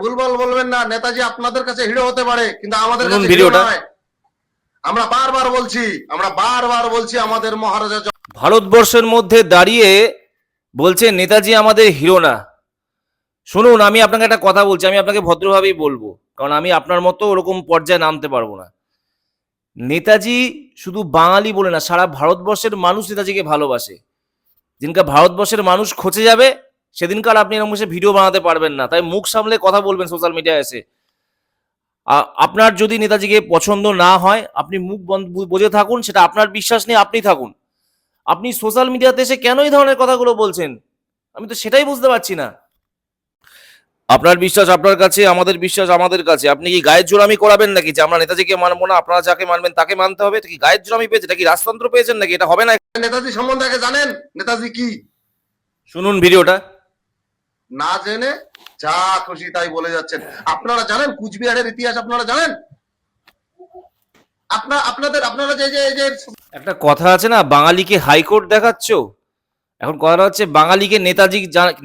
ভুলভাল বলবেন না। নেতাজি আপনাদের কাছে হিরো হতে পারে, কিন্তু আমাদের শুনুন কাছে হিরো ভিডিওটা। নয়। আমরা বারবার বলছি আমাদের মহারাজা ভারতবর্ষের মধ্যে দাঁড়িয়ে বলছে নেতাজি আমাদের হিরো না। শুনুন, আমি আপনাকে একটা কথা বলছি, আমি আপনাকে ভদ্রভাবেই বলবো, কারণ আমি আপনার মতো ওরকম পর্যায়ে নামতে পারবো না। নেতাজি শুধু বাঙালি বলে না, সারা ভারতবর্ষের মানুষ নেতাজিকে ভালোবাসে। যেদিনকার ভারতবর্ষের মানুষ খচে যাবে, সেদিনকার আপনি এরকম বসে ভিডিও বানাতে পারবেন না। তাই মুখ সামলে কথা বলবেন সোশ্যাল মিডিয়ায় এসে। আপনার যদি নেতাজিকে পছন্দ না হয়, আপনি মুখ বন্ধ বুঝে থাকুন, সেটা আপনার বিশ্বাস নিয়ে আপনি থাকুন। আপনি সোশ্যাল মিডিয়াতে এসে কেন এই ধরনের কথাগুলো বলছেন? আমি তো সেটাই বুঝতে পারছি না। আপনার বিশ্বাস আপনার কাছে, আমাদের বিশ্বাস আমাদের কাছে। আপনি কি গায়ের জোরামি করাবেন নাকি যে আমরা নেতাজিকে মানবো না, আপনারা যাকে মানবেন তাকে মানতে হবে? এটা কি গায়ের জোরামি পেয়েছে? এটা কি রাজতন্ত্র পেয়েছেন নাকি? এটা হবে না। নেতাজি সম্বন্ধে আগে জানেন নেতাজি কি। শুনুন ভিডিওটা। না জেনে যা খুশি তাই বলে যাচ্ছেন। আপনারা জানেন কুচবিহারের ইতিহাস? আপনারা জানেন? আপনারা যে একটা কথা আছে না, বাঙালিকে হাইকোর্ট দেখাচ্ছ। এখন কথাটা হচ্ছে বাঙালিকে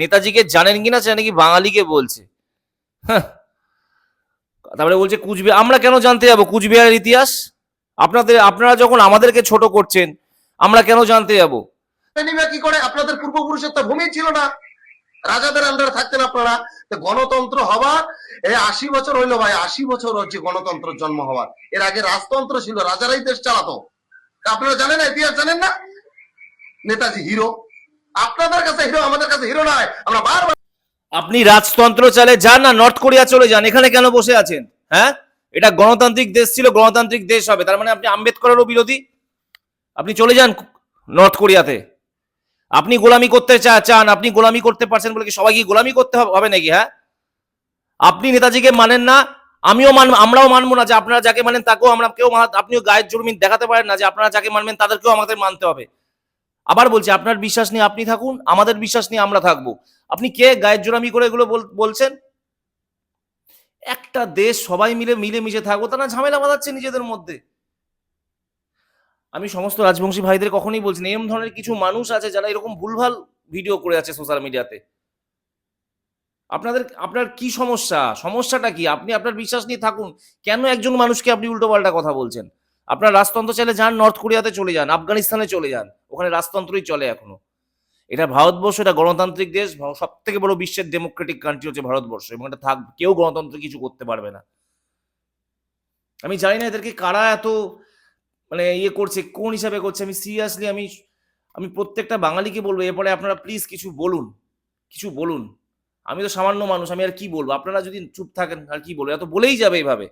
নেতাজিকে জানেন কিনা সে নাকি বাঙালিকে বলছে। হ্যাঁ। তারপরে বলছে কুচবিহার, আমরা কেন জানতে যাবো কুচবিহারের ইতিহাস? আপনারা যখন আমাদেরকে ছোট করছেন, আমরা কেন জানতে যাবো? নিবে কি করে? আপনাদের পূর্বপুরুষের তো ভূমি ছিল না, রাজাদের আন্ডারে থাকতেন আপনারা। গণতন্ত্র হওয়ার এই ৮০ বছর হইলো ভাই, ৮০ বছর হচ্ছে গণতন্ত্র জন্ম হওয়ার। এর আগে রাজতন্ত্র ছিল, রাজারাই দেশ চালাতো। আপনারা জানেন না? ইতিহাস জানেন না? নেতাজি হিরো, আপনাদের কাছে হিরো, আমাদের কাছে হিরো নয়। আমরা বারবার আপনি রাজতন্ত্র চালে যান না নর্থ কোরিয়া চলে যান, এখানে কেন বসে আছেন? হ্যাঁ, এটা গণতান্ত্রিক দেশ ছিল, গণতান্ত্রিক দেশ হবে, তার মানে আপনি আম্বেদকরেরও বিরোধী? আপনি চলে যান নর্থ কোরিয়াতে। আপনি গোলামি করতে চান, আপনি গোলামি করতে পারছেন বলে কি সবাই কি গোলামি করতে হবে নাকি? হ্যাঁ, আপনি নেতাজিকে মানেন না, আমরাও মানবো না যে আপনারা যাকে মানেন তাকেও আমরা কেউ আপনিও গায়ের জোর দেখাতে পারেন না যে আপনারা যাকে মানবেন তাদেরকেও আমাদের মানতে হবে। আবার বলছি, আপনার বিশ্বাস নিয়ে আপনি থাকুন, আমাদের বিশ্বাস নিয়ে আমরা থাকবো। আপনি কে গায়ের জোরামি করে এগুলো বলছেন? একটা দেশ সবাই মিলেমিশে থাকবো, তারা ঝামেলা বাঁধাচ্ছে নিজেদের মধ্যে। আমি সমস্ত রাজবংশী ভাইদের কখনোই বলছি না, এরকম ধরনের কিছু মানুষ আছে যারা এরকম ভুলভাল ভিডিও করে আছে সোশ্যাল মিডিয়াতে। আপনার কি সমস্যাটা কি? আপনি আপনার বিশ্বাস নিয়ে থাকুন। কেন একজন মানুষকে আপনি উল্টো পাল্টা কথা বলছেন? আপনার রাজতন্ত্র চাইলে যান, নর্থ কোরিয়াতে চলে যান, আফগানিস্তানে চলে যান, ওখানে রাজতন্ত্রই চলে এখনো। এটা ভারতবর্ষ, এটা গণতান্ত্রিক দেশ, সব থেকে বড় বিশ্বের ডেমোক্রেটিক কান্ট্রি হচ্ছে ভারতবর্ষ, এবং এটা কেউ গণতন্ত্র কিছু করতে পারবে না। আমি জানি না এদেরকে কারা এত মানে ইয়ে করছে, কোন হিসাবে করছে। আমি সিরিয়াসলি আমি প্রত্যেকটা বাঙালিকে বলবো, এরপরে আপনারা প্লিজ কিছু বলুন। আমি তো সামান্য মানুষ, আমি আর কি বলবো? আপনারা যদি চুপ থাকেন আর কি বলবো? এত বলেই যাবে এইভাবে।